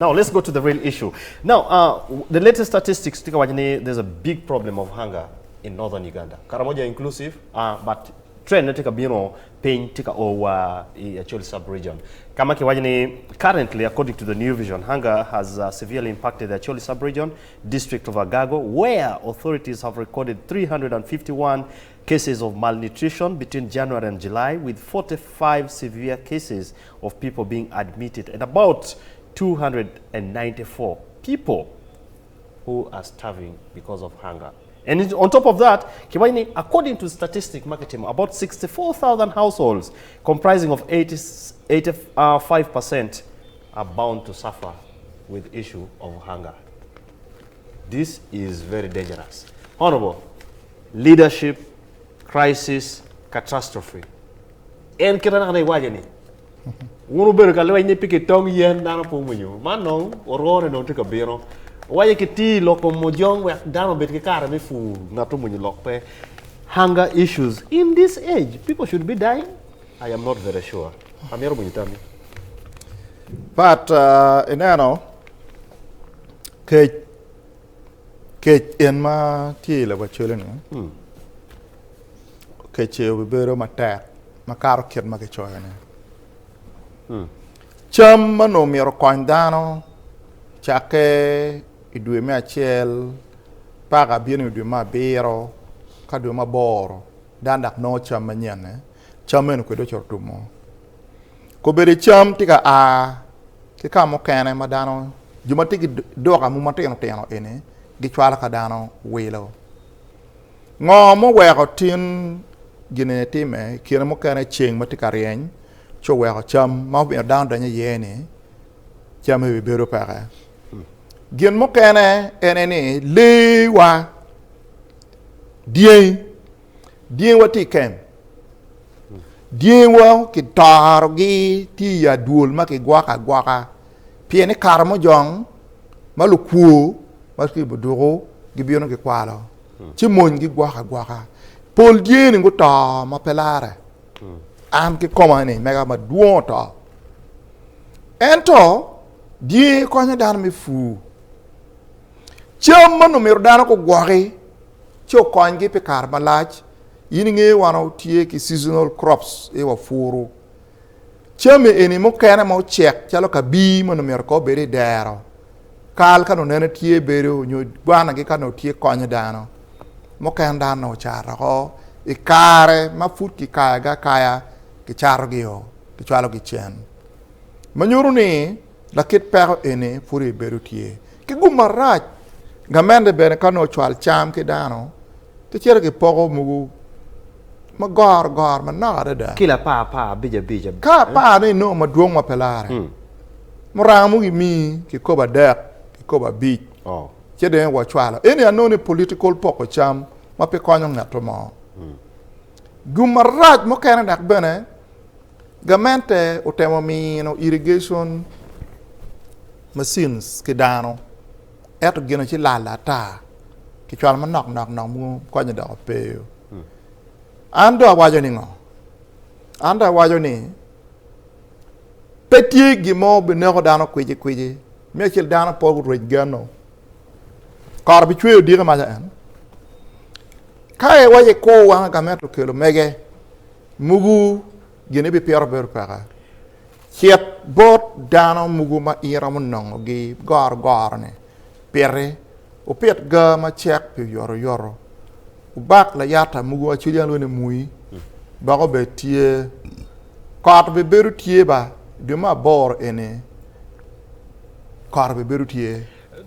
Now let's go to the real issue. Now, the latest statistics, there's a big problem of hunger in northern Uganda. Karamoja inclusive, but trend tika bino pain tika over actual sub-region. Kama currently, according to the New Vision, hunger has severely impacted the Acholi sub-region, district of Agago, where authorities have recorded 351 cases of malnutrition between January and July, with 45 severe cases of people being admitted, and about 294 people who are starving because of hunger. And on top of that, according to statistics marketing, about 64,000 households comprising of 85% are bound to suffer with issue of hunger. This is very dangerous. Honorable, leadership, crisis, catastrophe. And Wunu beru kalau ini pikir tong yen dana pumunyo manong orore no tika biro waya kiti loko mojong we dana bet ke kara me fu na to munyo lokpe hunger issues in this age people should be dying. I am not very sure. Amiro munyo tami. But enano ke enma ti la bachole no. Ke che we beru mata makaro kit ma ke choyane. Cham mano miro koindano chake idue me achel paga bieno idue ma biro ka due ma boro dandak no cham manyane cham meno kwedo chortumo ko bere cham tika ke kamo kene madano juma tiki doka mu mateno teno ene gi chwala ka dano welo ngomo weko tin gine time kire mo kene cheng matika rieny cho weko cham ma be down danya yene cham be bero para gin mo kene enene lewa dien wati kem dien wa ki targi ti ya duol ma ki gwaka piene karmo jong ma lu ku ma ki bodoro gi biono ki kwalo chi mon gi gwaka pol dien ngo ta ma pelare am ki komane mega ma duota ento die konya dan mi fu cham manu mi rodana ko gwari cho kongi pe kar malach yini nge wano tie ki seasonal crops e wa furu cham eni mo kana mo check chalo ka bi manu mi ko bere dero kal kanu nene tie bere nyu bwana gi kanu tie konya dano mo kan dan no chara ko e kare ma fut ki kaya ki chargio ki chalo ki chen manyuru ni la kit pero ene furi berutie ki gumaraj gamende bene kano chwal cham ki dano ti chere ki pogo mugu ma gor ma nada da Kila pa bija ka pa ni no ma duong ma pelare moramu gi mi ki koba dek ki koba bi chede wa chwala ene anone political poko cham ma pe konyo ngato mo gumaraj mo kana dak bene gamente utemo mino irrigation machines ke dano eto gino ci lala ta ki chwal ma nok mu ko nya do pe ando wajo ni ngo anda wajo ni petit gi mo be ne ko dano kwije me ci dano po gu roj gano kar bi chwe di ma an kai waje ko wa gameto kelo mege mugu gene bi pior ber para chiet bot dano mugu ma ira mun nongo gi gor ne pere o pet ga ma chek pi yoro u bak la yata mugu a chulian wone mui ba ko be tie kart be beru tie ba de ma bor ene kar be beru tie